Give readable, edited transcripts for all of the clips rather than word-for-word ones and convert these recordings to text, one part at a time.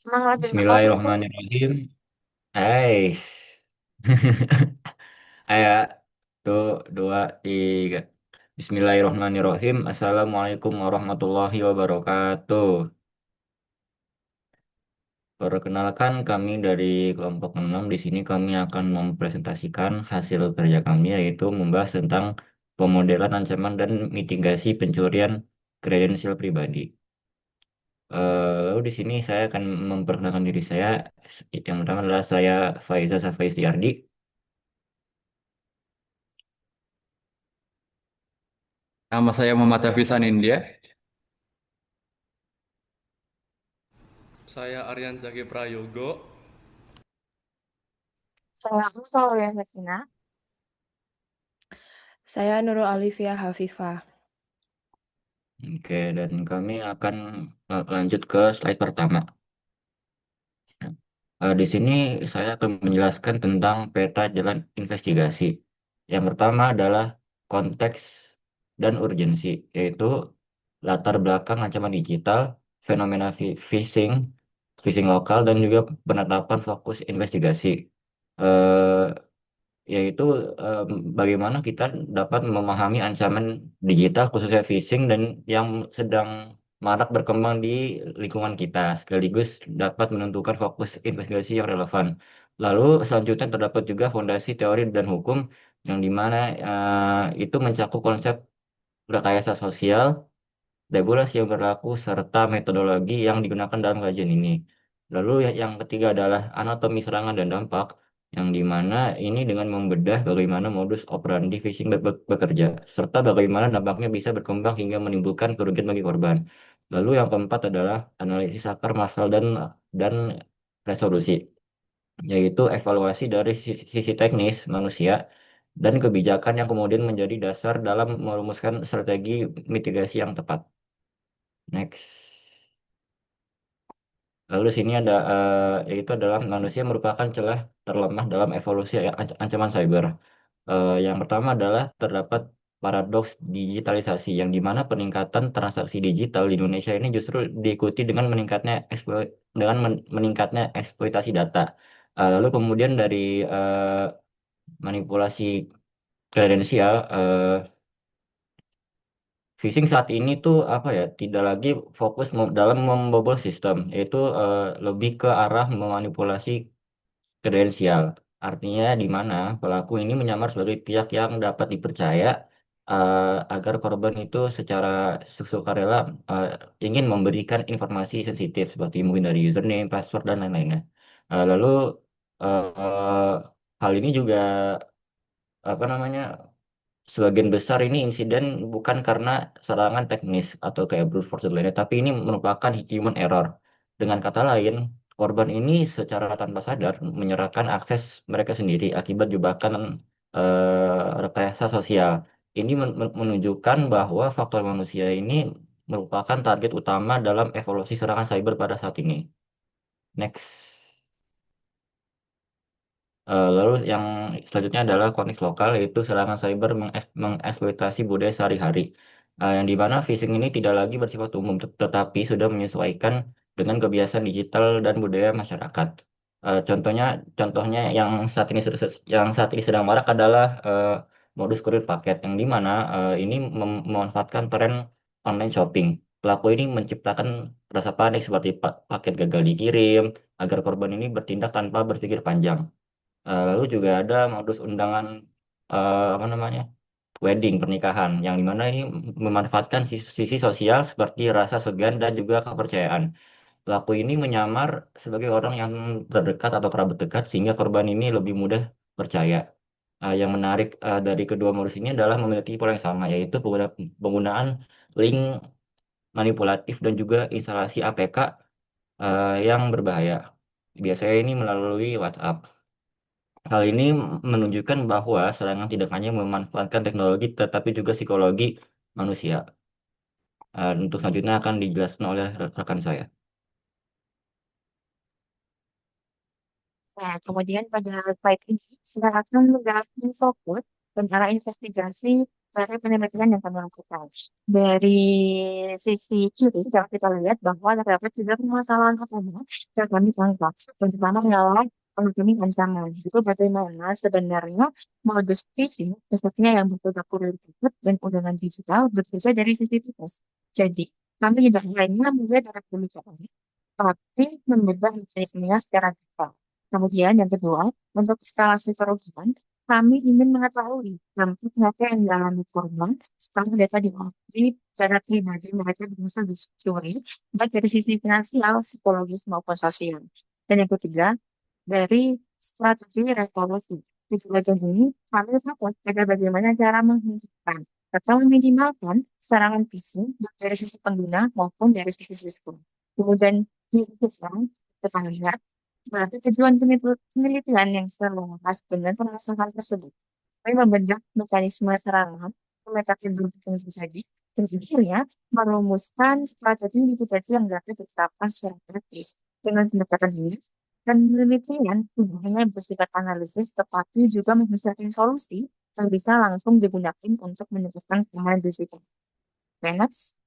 Emang lagi ngerokok tuh. Bismillahirrahmanirrahim. Ais. Ayo, tuh, dua, tiga. Bismillahirrahmanirrahim. Assalamualaikum warahmatullahi wabarakatuh. Perkenalkan kami dari kelompok 6. Di sini kami akan mempresentasikan hasil kerja kami yaitu membahas tentang pemodelan ancaman dan mitigasi pencurian kredensial pribadi. Lalu di sini saya akan memperkenalkan diri saya. Yang pertama adalah saya Faiza Safais Ardi. Nama saya Muhammad Hafiz Anindya. Saya Aryan Zaki Prayogo. Aku selalu yang Vesina. Saya Nurul Alifia Hafifah. Oke, dan kami akan lanjut ke slide pertama. Di sini saya akan menjelaskan tentang peta jalan investigasi. Yang pertama adalah konteks dan urgensi, yaitu latar belakang ancaman digital, fenomena phishing, phishing lokal, dan juga penetapan fokus investigasi. Eh, Yaitu em, bagaimana kita dapat memahami ancaman digital khususnya phishing dan yang sedang marak berkembang di lingkungan kita sekaligus dapat menentukan fokus investigasi yang relevan. Lalu selanjutnya terdapat juga fondasi teori dan hukum yang dimana itu mencakup konsep rekayasa sosial, regulasi yang berlaku, serta metodologi yang digunakan dalam kajian ini. Lalu yang ketiga adalah anatomi serangan dan dampak, yang dimana ini dengan membedah bagaimana modus operandi phishing bekerja, serta bagaimana dampaknya bisa berkembang hingga menimbulkan kerugian bagi korban. Lalu yang keempat adalah analisis akar masalah dan resolusi, yaitu evaluasi dari sisi teknis manusia dan kebijakan yang kemudian menjadi dasar dalam merumuskan strategi mitigasi yang tepat. Next. Lalu di sini ada yaitu adalah manusia merupakan celah terlemah dalam evolusi ancaman cyber. Yang pertama adalah terdapat paradoks digitalisasi yang dimana peningkatan transaksi digital di Indonesia ini justru diikuti dengan meningkatnya eksploitasi data. Lalu kemudian dari manipulasi kredensial, phishing saat ini tuh apa ya, tidak lagi fokus dalam membobol sistem, yaitu lebih ke arah memanipulasi kredensial. Artinya di mana pelaku ini menyamar sebagai pihak yang dapat dipercaya agar korban itu secara sukarela eh, ingin memberikan informasi sensitif seperti mungkin dari username, password dan lain-lainnya. Lalu eh, hal ini juga apa namanya, sebagian besar ini insiden bukan karena serangan teknis atau kayak brute force dan lainnya, tapi ini merupakan human error. Dengan kata lain, korban ini secara tanpa sadar menyerahkan akses mereka sendiri akibat jebakan rekayasa sosial. Ini menunjukkan bahwa faktor manusia ini merupakan target utama dalam evolusi serangan cyber pada saat ini. Next. Lalu yang selanjutnya adalah konteks lokal, yaitu serangan cyber mengeksploitasi budaya sehari-hari. Yang di mana phishing ini tidak lagi bersifat umum, tetapi sudah menyesuaikan dengan kebiasaan digital dan budaya masyarakat. Contohnya, contohnya yang saat ini sedang marak adalah modus kurir paket, yang di mana ini memanfaatkan tren online shopping. Pelaku ini menciptakan rasa panik seperti paket gagal dikirim, agar korban ini bertindak tanpa berpikir panjang. Lalu juga ada modus undangan apa namanya, wedding pernikahan yang dimana ini memanfaatkan sisi sosial seperti rasa segan dan juga kepercayaan. Pelaku ini menyamar sebagai orang yang terdekat atau kerabat dekat sehingga korban ini lebih mudah percaya. Yang menarik dari kedua modus ini adalah memiliki pola yang sama, yaitu penggunaan link manipulatif dan juga instalasi APK yang berbahaya. Biasanya ini melalui WhatsApp. Hal ini menunjukkan bahwa serangan tidak hanya memanfaatkan teknologi tetapi juga psikologi manusia. Untuk selanjutnya akan dijelaskan oleh rekan saya. Nah, kemudian pada slide ini, saya akan menjelaskan fokus dan arah investigasi dari penelitian yang kami lakukan. Dari sisi kiri, dapat kita lihat bahwa terdapat tiga permasalahan utama yang kami tangkap. Yang pertama adalah penghubungan ancaman. Itu bagaimana sebenarnya modus phishing, khususnya yang berkedok kurir dan undangan digital, bekerja dari sisi tugas. Jadi, kami tidak hanya melihat dari pembicaraan, tapi membedah mekanismenya secara detail. Kemudian yang kedua, untuk eskalasi kerugian, kami ingin mengetahui dampak nyata yang dialami korban setelah data diakui secara pribadi mereka berhasil dicuri, baik dari sisi finansial, psikologis maupun sosial. Dan yang ketiga, dari strategi resolusi. Di bagian ini, kami fokus pada bagaimana cara menghentikan atau meminimalkan serangan phishing baik dari sisi pengguna maupun dari sisi sistem. Kemudian dilakukan kita lihat berarti tujuan penelitian yang selaras dengan permasalahan tersebut. Kami membedah mekanisme serangan, memetakan bentuk yang terjadi, dan akhirnya merumuskan strategi mitigasi yang dapat diterapkan secara praktis. Dengan pendekatan ini, dan penelitian tidak hanya bersifat analisis, tetapi juga menghasilkan solusi yang bisa langsung digunakan untuk meningkatkan keamanan digital. Next.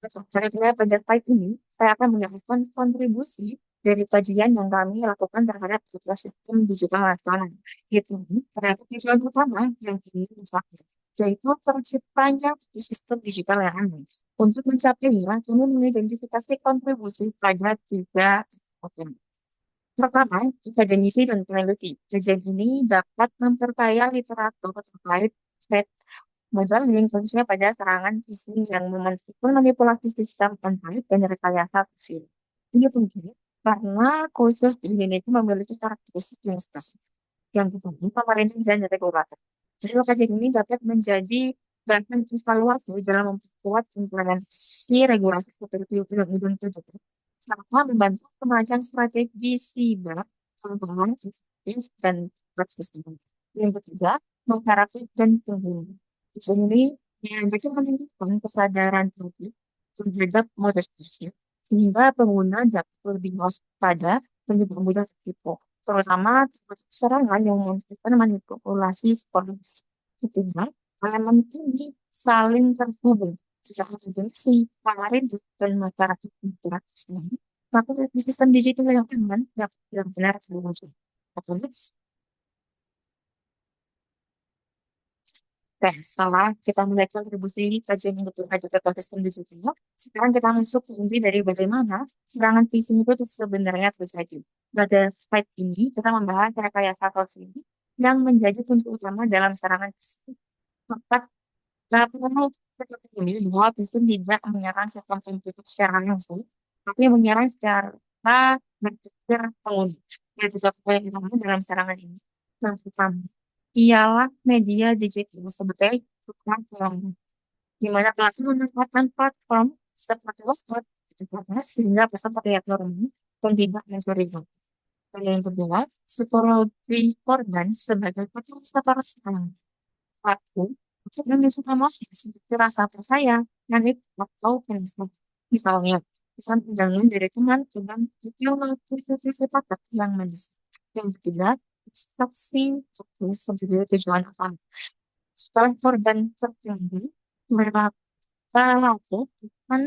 Pada slide ini, saya akan menjelaskan kontribusi dari kajian yang kami lakukan terhadap sebuah sistem digital nasional. Yaitu terhadap tujuan utama yang ingin dicapai, yaitu terciptanya sistem digital yang aman. Untuk mencapainya, kami mengidentifikasi kontribusi pada tiga komponen. Pertama, akademisi dan peneliti. Kajian ini dapat memperkaya literatur terkait threat modeling khususnya pada serangan phishing yang memanipulasi sistem on-site dan rekayasa phishing. Ini penting karena khusus di Indonesia memiliki karakteristik yang spesifik yang dibangun pemerintah dan regulator. Jadi lokasi ini dapat menjadi bahan evaluasi dalam memperkuat implementasi regulasi seperti undang-undang tersebut, serta membantu pemerancang strategi siber, pengembangan efektif dan tepat sistem. Yang ketiga, masyarakat dan pengguna. Jadi, jadi meningkatkan kesadaran publik terhadap modus phishing, sehingga pengguna dapat lebih waspada dan juga mudah tertipu, terutama terhadap serangan yang memungkinkan manipulasi psikologis. Ketiga, elemen ini saling terhubung. Jika akademisi, pemerintah, dan masyarakat interaksi, maka sistem digital yang aman dapat benar-benar terwujud. Oke, setelah kita melihat kontribusi kajian yang betul aja ke sistem digital, sekarang kita masuk ke inti dari bagaimana serangan phishing itu sebenarnya terjadi. Pada slide ini, kita membahas rekayasa phishing yang menjadi kunci utama dalam serangan phishing. Tepat pertama ini bahwa phishing tidak menyerang sistem komputer secara langsung, tapi menyerang secara berpikir pengguna. Yaitu yang utama dalam serangan ini. Yang pertama, ialah media digital sebagai platform, di mana pelaku memanfaatkan platform seperti WhatsApp, sehingga pesan terlihat normal dan tidak mencurigakan. Dan yang kedua, psikologi korban sebagai katalisator serangan. Pelaku untuk memicu emosi seperti rasa percaya, panik, atau penasaran. Misalnya, pesan undangan dari teman dengan notifikasi paket yang mendesak. Yang ketiga, instruksi sebagai tujuan utama. Setelah korban terjadi, pelaku akan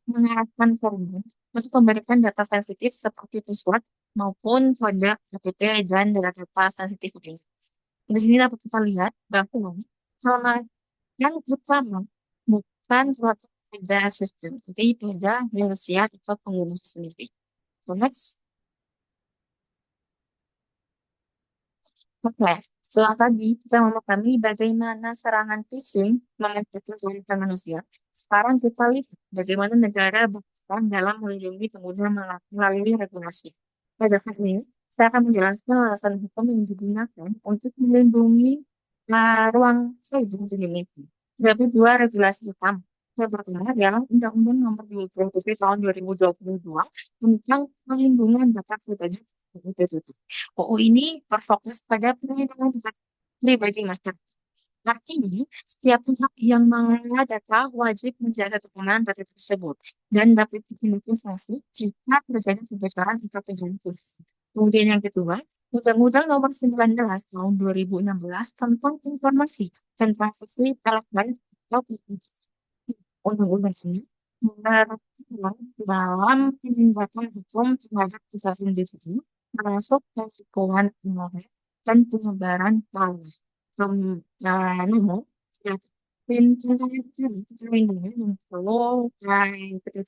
mengarahkan korban untuk memberikan data sensitif seperti password maupun kode OTP dan data sensitif lain. Di sini dapat kita lihat bahwa yang utama bukan suatu pada sistem, tapi pada manusia atau pengguna sendiri. Next. Oke, setelah tadi kita memahami bagaimana serangan phishing mengakibatkan kehidupan manusia. Sekarang kita lihat bagaimana negara berperan dalam melindungi pengguna melalui regulasi. Pada saat ini, saya akan menjelaskan alasan hukum yang digunakan untuk melindungi ruang cyber di Indonesia. Terdapat dua regulasi utama. Yang pertama adalah Undang-Undang Nomor 27 Tahun 2022 tentang perlindungan data pribadi. UU ini berfokus pada perlindungan data pribadi masyarakat. Artinya, setiap pihak yang mengelola data wajib menjaga keamanan data tersebut dan dapat dikenakan sanksi jika terjadi kebocoran atau kejahatan. Kemudian yang kedua, Undang-Undang Nomor 19 Tahun 2016 tentang Informasi dan Transaksi Elektronik atau PIT. Undang-undang ini berperan dalam penindakan hukum terhadap kejahatan digital, termasuk penipuan internet dan penyebaran file. Namun, perlindungan yang perlu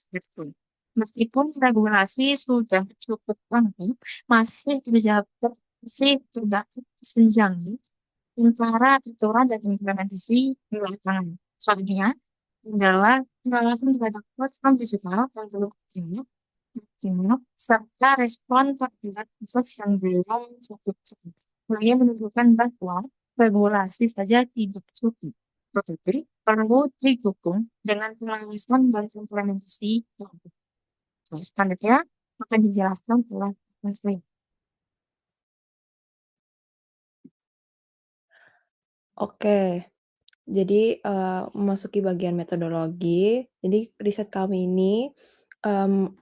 betul. Meskipun regulasi sudah cukup lengkap, masih terdapat kesenjangan antara aturan dan implementasi di lapangan. Contohnya adalah pengawasan terhadap platform digital yang belum optimal, serta respon terhadap kasus yang belum cukup cepat. Hal ini menunjukkan bahwa regulasi saja tidak cukup, tetapi perlu didukung dengan pengawasan dan implementasi yang baik. Selanjutnya akan dijelaskan oleh Mas Lee. Oke, jadi memasuki bagian metodologi. Jadi riset kami ini em,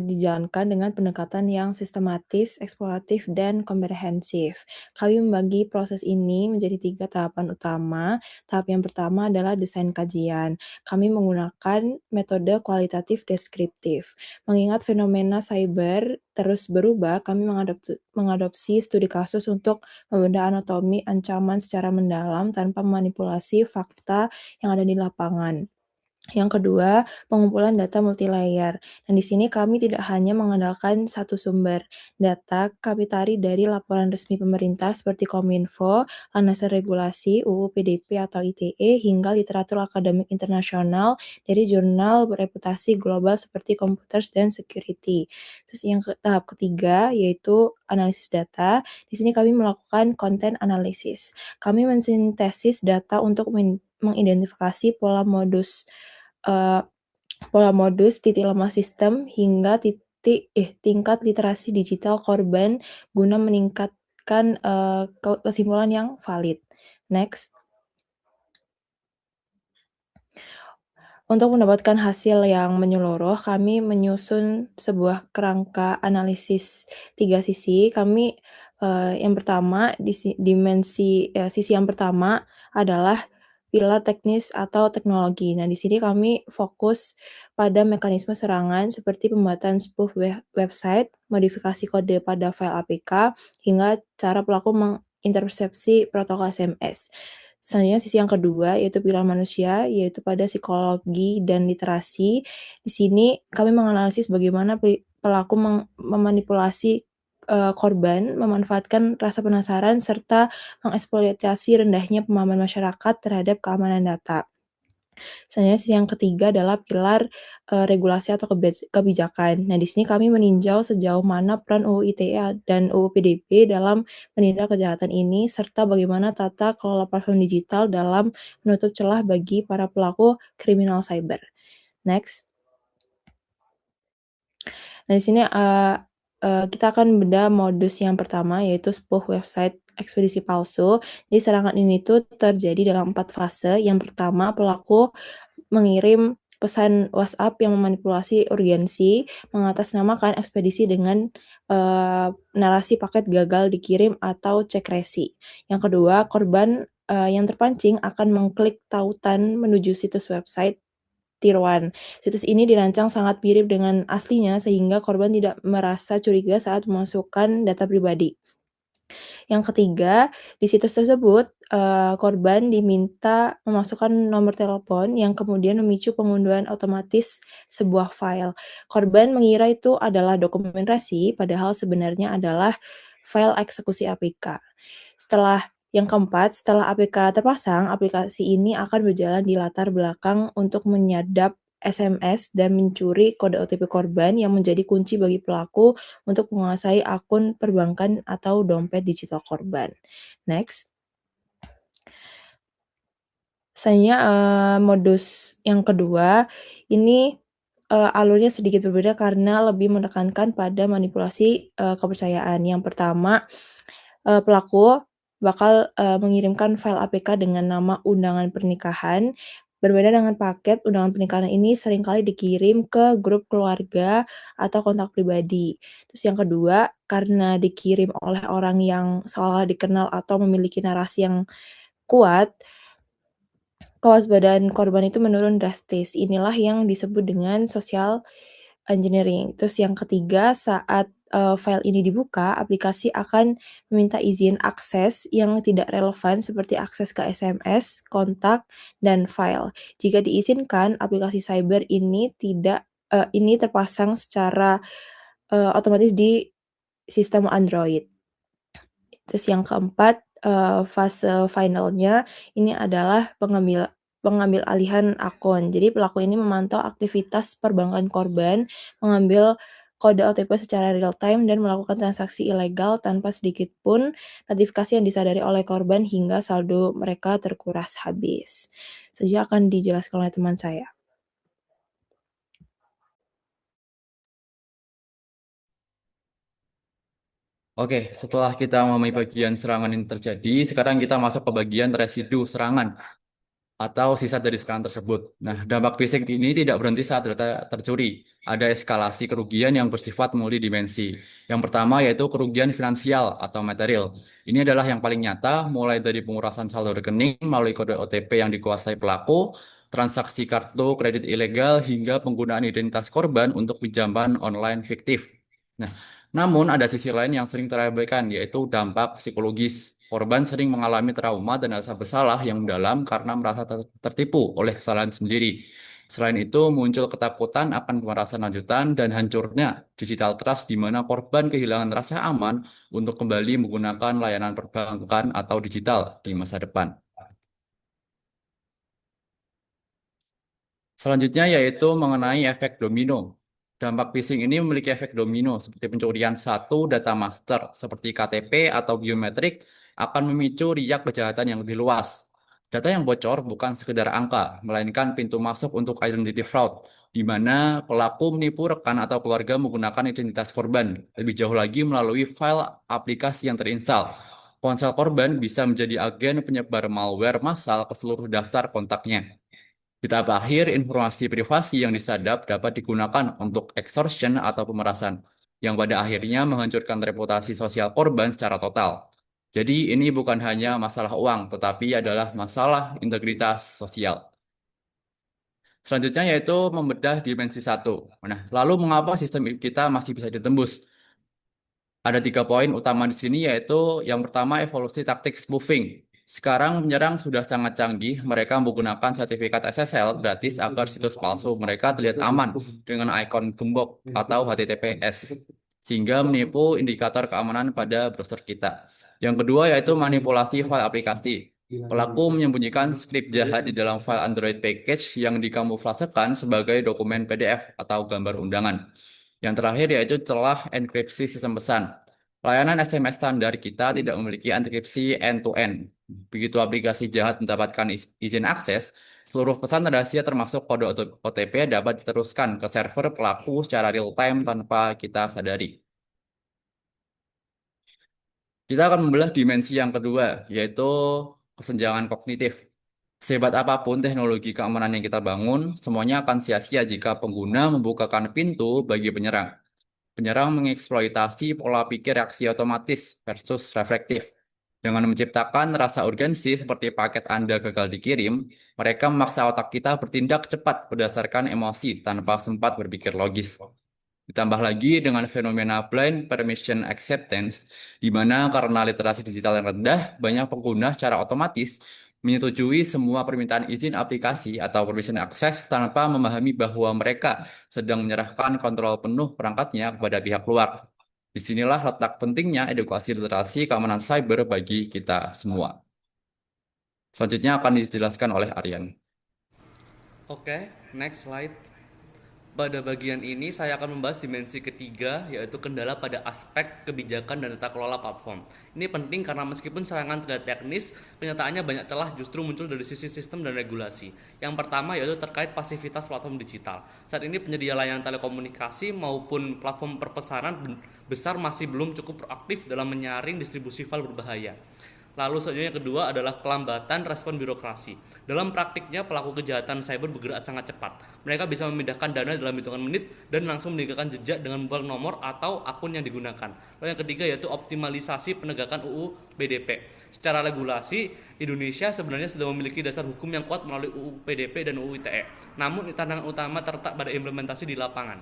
dijalankan dengan pendekatan yang sistematis, eksploratif, dan komprehensif. Kami membagi proses ini menjadi 3 tahapan utama. Tahap yang pertama adalah desain kajian. Kami menggunakan metode kualitatif deskriptif. Mengingat fenomena cyber terus berubah, kami mengadopsi studi kasus untuk membedah anatomi ancaman secara mendalam tanpa memanipulasi fakta yang ada di lapangan. Yang kedua, pengumpulan data multilayer. Dan di sini kami tidak hanya mengandalkan satu sumber data, kami tarik dari laporan resmi pemerintah seperti Kominfo, landasan regulasi, UU PDP atau ITE, hingga literatur akademik internasional dari jurnal bereputasi global seperti Computers dan Security. Terus yang tahap ketiga yaitu analisis data. Di sini kami melakukan content analysis. Kami mensintesis data untuk mengidentifikasi pola modus, titik lemah sistem, hingga tingkat literasi digital korban guna meningkatkan kesimpulan yang valid. Next. Untuk mendapatkan hasil yang menyeluruh, kami menyusun sebuah kerangka analisis 3 sisi. Kami yang pertama sisi yang pertama adalah pilar teknis atau teknologi. Nah, di sini kami fokus pada mekanisme serangan seperti pembuatan spoof website, modifikasi kode pada file APK, hingga cara pelaku mengintersepsi protokol SMS. Selanjutnya sisi yang kedua yaitu pilar manusia, yaitu pada psikologi dan literasi. Di sini kami menganalisis bagaimana pelaku memanipulasi korban, memanfaatkan rasa penasaran, serta mengeksploitasi rendahnya pemahaman masyarakat terhadap keamanan data. Selanjutnya sisi yang ketiga adalah pilar regulasi atau kebijakan. Nah, di sini kami meninjau sejauh mana peran UU ITE dan UU PDP dalam menindak kejahatan ini, serta bagaimana tata kelola platform digital dalam menutup celah bagi para pelaku kriminal cyber. Next. Nah, di sini kita akan bedah modus yang pertama yaitu spoof website ekspedisi palsu. Jadi serangan ini tuh terjadi dalam 4 fase. Yang pertama, pelaku mengirim pesan WhatsApp yang memanipulasi urgensi, mengatasnamakan ekspedisi dengan narasi paket gagal dikirim atau cek resi. Yang kedua, korban yang terpancing akan mengklik tautan menuju situs website tiruan. Situs ini dirancang sangat mirip dengan aslinya sehingga korban tidak merasa curiga saat memasukkan data pribadi. Yang ketiga, di situs tersebut korban diminta memasukkan nomor telepon yang kemudian memicu pengunduhan otomatis sebuah file. Korban mengira itu adalah dokumentasi, padahal sebenarnya adalah file eksekusi APK. Yang keempat, setelah APK terpasang, aplikasi ini akan berjalan di latar belakang untuk menyadap SMS dan mencuri kode OTP korban yang menjadi kunci bagi pelaku untuk menguasai akun perbankan atau dompet digital korban. Next. Selanjutnya modus yang kedua, ini alurnya sedikit berbeda karena lebih menekankan pada manipulasi kepercayaan. Yang pertama, pelaku bakal mengirimkan file APK dengan nama undangan pernikahan. Berbeda dengan paket, undangan pernikahan ini seringkali dikirim ke grup keluarga atau kontak pribadi. Terus yang kedua, karena dikirim oleh orang yang seolah dikenal atau memiliki narasi yang kuat, kewaspadaan korban itu menurun drastis. Inilah yang disebut dengan social engineering. Terus yang ketiga, saat file ini dibuka, aplikasi akan meminta izin akses yang tidak relevan seperti akses ke SMS, kontak, dan file. Jika diizinkan, aplikasi cyber ini terpasang secara otomatis di sistem Android. Terus yang keempat, fase finalnya ini adalah pengambil alihan akun. Jadi pelaku ini memantau aktivitas perbankan korban, mengambil kode OTP secara real time dan melakukan transaksi ilegal tanpa sedikit pun notifikasi yang disadari oleh korban hingga saldo mereka terkuras habis. Selanjutnya akan dijelaskan oleh teman saya. Oke, setelah kita memahami bagian serangan yang terjadi, sekarang kita masuk ke bagian residu serangan atau sisa dari serangan tersebut. Nah, dampak fisik ini tidak berhenti saat data tercuri. Ada eskalasi kerugian yang bersifat multidimensi. Yang pertama yaitu kerugian finansial atau material. Ini adalah yang paling nyata, mulai dari pengurasan saldo rekening melalui kode OTP yang dikuasai pelaku, transaksi kartu kredit ilegal, hingga penggunaan identitas korban untuk pinjaman online fiktif. Nah, namun ada sisi lain yang sering terabaikan, yaitu dampak psikologis. Korban sering mengalami trauma dan rasa bersalah yang mendalam karena merasa tertipu oleh kesalahan sendiri. Selain itu, muncul ketakutan akan pemerasan lanjutan dan hancurnya digital trust di mana korban kehilangan rasa aman untuk kembali menggunakan layanan perbankan atau digital di masa depan. Selanjutnya yaitu mengenai efek domino. Dampak phishing ini memiliki efek domino seperti pencurian satu data master seperti KTP atau biometrik akan memicu riak kejahatan yang lebih luas. Data yang bocor bukan sekedar angka, melainkan pintu masuk untuk identity fraud, di mana pelaku menipu rekan atau keluarga menggunakan identitas korban. Lebih jauh lagi melalui file aplikasi yang terinstal. Ponsel korban bisa menjadi agen penyebar malware massal ke seluruh daftar kontaknya. Di tahap akhir, informasi privasi yang disadap dapat digunakan untuk extortion atau pemerasan, yang pada akhirnya menghancurkan reputasi sosial korban secara total. Jadi ini bukan hanya masalah uang, tetapi adalah masalah integritas sosial. Selanjutnya yaitu membedah dimensi satu. Nah, lalu mengapa sistem kita masih bisa ditembus? Ada 3 poin utama di sini yaitu yang pertama evolusi taktik spoofing. Sekarang penyerang sudah sangat canggih, mereka menggunakan sertifikat SSL gratis agar situs palsu mereka terlihat aman dengan ikon gembok atau HTTPS, sehingga menipu indikator keamanan pada browser kita. Yang kedua yaitu manipulasi file aplikasi. Pelaku menyembunyikan skrip jahat di dalam file Android package yang dikamuflasekan sebagai dokumen PDF atau gambar undangan. Yang terakhir yaitu celah enkripsi sistem pesan. Layanan SMS standar kita tidak memiliki enkripsi end-to-end. Begitu aplikasi jahat mendapatkan izin akses, seluruh pesan rahasia termasuk kode OTP dapat diteruskan ke server pelaku secara real-time tanpa kita sadari. Kita akan membelah dimensi yang kedua, yaitu kesenjangan kognitif. Sehebat apapun teknologi keamanan yang kita bangun, semuanya akan sia-sia jika pengguna membukakan pintu bagi penyerang. Penyerang mengeksploitasi pola pikir reaksi otomatis versus reflektif. Dengan menciptakan rasa urgensi seperti paket Anda gagal dikirim, mereka memaksa otak kita bertindak cepat berdasarkan emosi tanpa sempat berpikir logis. Ditambah lagi dengan fenomena blind permission acceptance, di mana karena literasi digital yang rendah, banyak pengguna secara otomatis menyetujui semua permintaan izin aplikasi atau permission access tanpa memahami bahwa mereka sedang menyerahkan kontrol penuh perangkatnya kepada pihak luar. Disinilah letak pentingnya edukasi literasi keamanan cyber bagi kita semua. Selanjutnya akan dijelaskan oleh Aryan. Oke, next slide. Pada bagian ini saya akan membahas dimensi ketiga, yaitu kendala pada aspek kebijakan dan tata kelola platform. Ini penting karena meskipun serangan terlihat teknis, kenyataannya banyak celah justru muncul dari sisi sistem dan regulasi. Yang pertama yaitu terkait pasivitas platform digital. Saat ini penyedia layanan telekomunikasi maupun platform perpesanan besar masih belum cukup proaktif dalam menyaring distribusi file berbahaya. Lalu selanjutnya yang kedua adalah kelambatan respon birokrasi. Dalam praktiknya pelaku kejahatan cyber bergerak sangat cepat. Mereka bisa memindahkan dana dalam hitungan menit dan langsung meninggalkan jejak dengan membuang nomor atau akun yang digunakan. Lalu yang ketiga yaitu optimalisasi penegakan UU PDP. Secara regulasi, Indonesia sebenarnya sudah memiliki dasar hukum yang kuat melalui UU PDP dan UU ITE. Namun tantangan utama terletak pada implementasi di lapangan.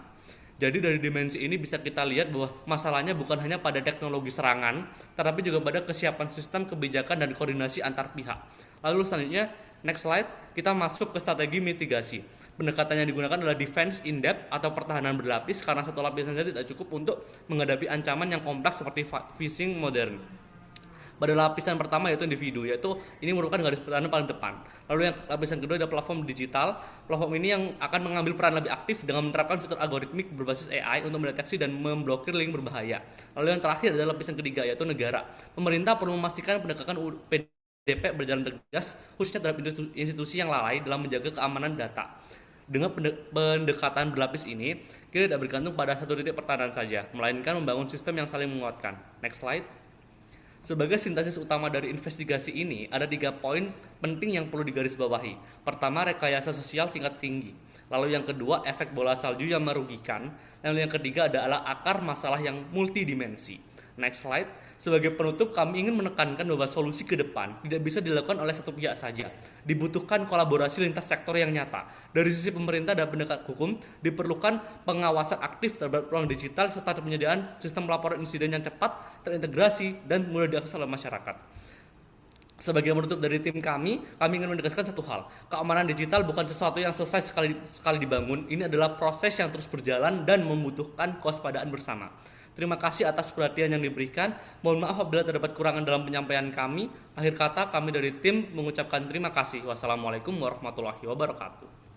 Jadi dari dimensi ini bisa kita lihat bahwa masalahnya bukan hanya pada teknologi serangan, tetapi juga pada kesiapan sistem kebijakan dan koordinasi antar pihak. Lalu selanjutnya, next slide, kita masuk ke strategi mitigasi. Pendekatan yang digunakan adalah defense in depth atau pertahanan berlapis karena satu lapisan saja tidak cukup untuk menghadapi ancaman yang kompleks seperti phishing modern. Pada lapisan pertama yaitu individu, yaitu ini merupakan garis pertahanan paling depan. Lalu yang lapisan kedua ada platform digital. Platform ini yang akan mengambil peran lebih aktif dengan menerapkan fitur algoritmik berbasis AI untuk mendeteksi dan memblokir link berbahaya. Lalu yang terakhir adalah lapisan ketiga yaitu negara. Pemerintah perlu memastikan penegakan PDP berjalan tegas, khususnya terhadap institusi yang lalai dalam menjaga keamanan data. Dengan pendekatan berlapis ini, kita tidak bergantung pada satu titik pertahanan saja, melainkan membangun sistem yang saling menguatkan. Next slide. Sebagai sintesis utama dari investigasi ini, ada 3 poin penting yang perlu digarisbawahi. Pertama, rekayasa sosial tingkat tinggi. Lalu yang kedua, efek bola salju yang merugikan. Lalu yang ketiga adalah akar masalah yang multidimensi. Next slide. Sebagai penutup, kami ingin menekankan bahwa solusi ke depan tidak bisa dilakukan oleh satu pihak saja. Dibutuhkan kolaborasi lintas sektor yang nyata. Dari sisi pemerintah dan penegak hukum, diperlukan pengawasan aktif terhadap ruang digital serta penyediaan sistem laporan insiden yang cepat, terintegrasi, dan mudah diakses oleh masyarakat. Sebagai penutup dari tim kami ingin menegaskan satu hal. Keamanan digital bukan sesuatu yang selesai sekali dibangun. Ini adalah proses yang terus berjalan dan membutuhkan kewaspadaan bersama. Terima kasih atas perhatian yang diberikan. Mohon maaf apabila terdapat kurangan dalam penyampaian kami. Akhir kata, kami dari tim mengucapkan terima kasih. Wassalamualaikum warahmatullahi wabarakatuh.